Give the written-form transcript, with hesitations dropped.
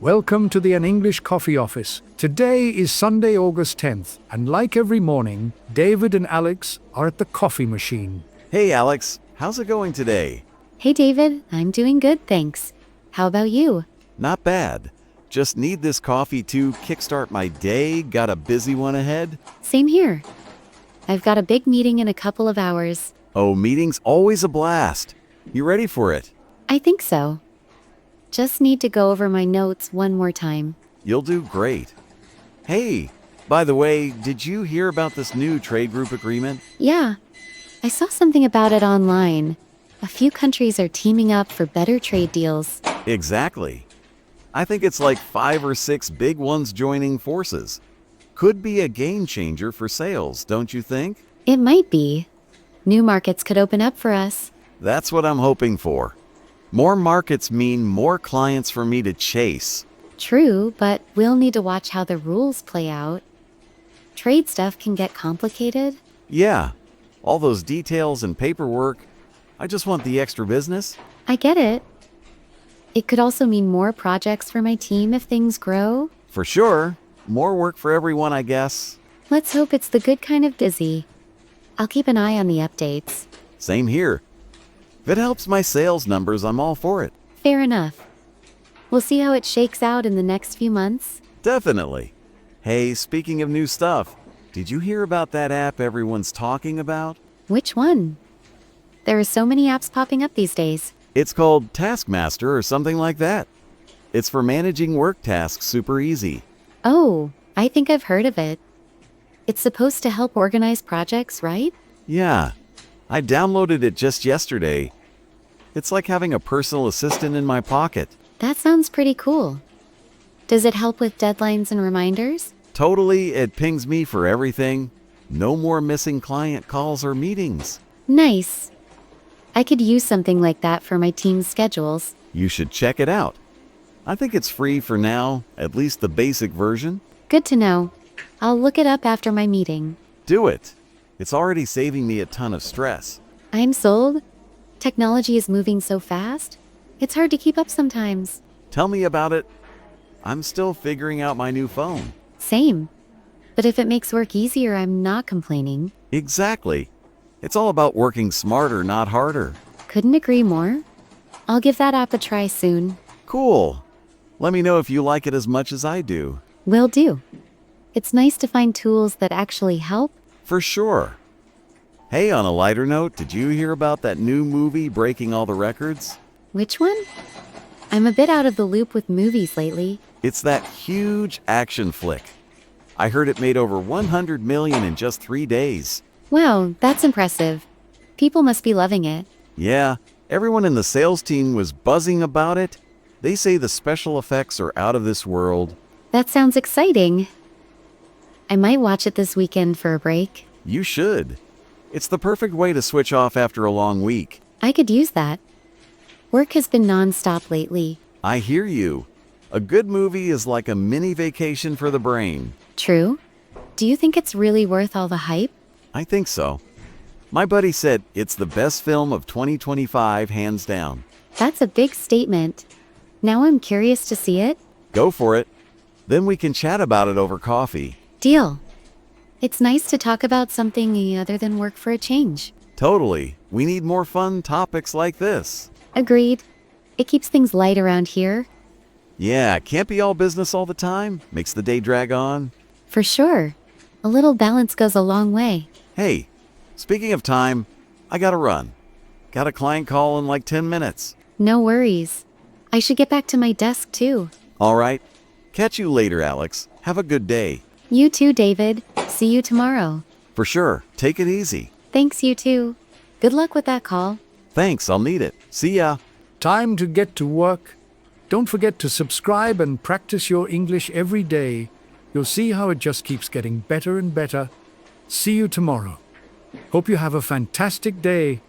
Welcome to the An English Coffee Office. Today is Sunday, August 10th, and like every morning, David and Alex are at the coffee machine. Hey Alex, how's it going today? Hey David, I'm doing good, thanks. How about you? Not bad. Just need this coffee to kickstart my day. Got a busy one ahead? Same here. I've got a big meeting in a couple of hours. Oh, meeting's always a blast. You ready for it? I think so. Just need to go over my notes one more time. You'll do great. Hey, by the way, did you hear about this new trade group agreement? Yeah, I saw something about it online. A few countries are teaming up for better trade deals. Exactly. I think it's like 5 or 6 big ones joining forces. Could be a game changer for sales, don't you think? It might be. New markets could open up for us. That's what I'm hoping for. More markets mean more clients for me to chase. True, but we'll need to watch how the rules play out. Trade stuff can get complicated. Yeah, all those details and paperwork. I just want the extra business. I get it. It could also mean more projects for my team if things grow. For sure. More work for everyone, I guess. Let's hope it's the good kind of busy. I'll keep an eye on the updates. Same here. If it helps my sales numbers, I'm all for it. Fair enough. We'll see how it shakes out in the next few months. Definitely. Hey, speaking of new stuff, did you hear about that app everyone's talking about? Which one? There are so many apps popping up these days. It's called Taskmaster or something like that. It's for managing work tasks super easy. Oh, I think I've heard of it. It's supposed to help organize projects, right? Yeah, I downloaded it just yesterday. It's like having a personal assistant in my pocket. That sounds pretty cool. Does it help with deadlines and reminders? Totally, it pings me for everything. No more missing client calls or meetings. Nice. I could use something like that for my team's schedules. You should check it out. I think it's free for now, at least the basic version. Good to know. I'll look it up after my meeting. Do it. It's already saving me a ton of stress. I'm sold. Technology is moving so fast. It's hard to keep up sometimes. Tell me about it. I'm still figuring out my new phone. Same. But if it makes work easier, I'm not complaining. Exactly. It's all about working smarter, not harder. Couldn't agree more. I'll give that app a try soon. Cool. Let me know if you like it as much as I do. Will do. It's nice to find tools that actually help. For sure. Hey, on a lighter note, did you hear about that new movie breaking all the records? Which one? I'm a bit out of the loop with movies lately. It's that huge action flick. I heard it made over 100 million in just 3 days. Wow, that's impressive. People must be loving it. Yeah, everyone in the sales team was buzzing about it. They say the special effects are out of this world. That sounds exciting. I might watch it this weekend for a break. You should. It's the perfect way to switch off after a long week. I could use that. Work has been non-stop lately. I hear you. A good movie is like a mini vacation for the brain. True? Do you think it's really worth all the hype? I think so. My buddy said it's the best film of 2025, hands down. That's a big statement. Now I'm curious to see it. Go for it. Then we can chat about it over coffee. Deal. It's nice to talk about something other than work for a change. Totally. We need more fun topics like this. Agreed. It keeps things light around here. Yeah, can't be all business all the time. Makes the day drag on. For sure. A little balance goes a long way. Hey, speaking of time, I gotta run. Got a client call in like 10 minutes. No worries. I should get back to my desk too. All right. Catch you later, Alex. Have a good day. You too, David. See you tomorrow. For sure. Take it easy. Thanks, you too. Good luck with that call. Thanks, I'll need it. See ya. Time to get to work. Don't forget to subscribe and practice your English every day. You'll see how it just keeps getting better and better. See you tomorrow. Hope you have a fantastic day.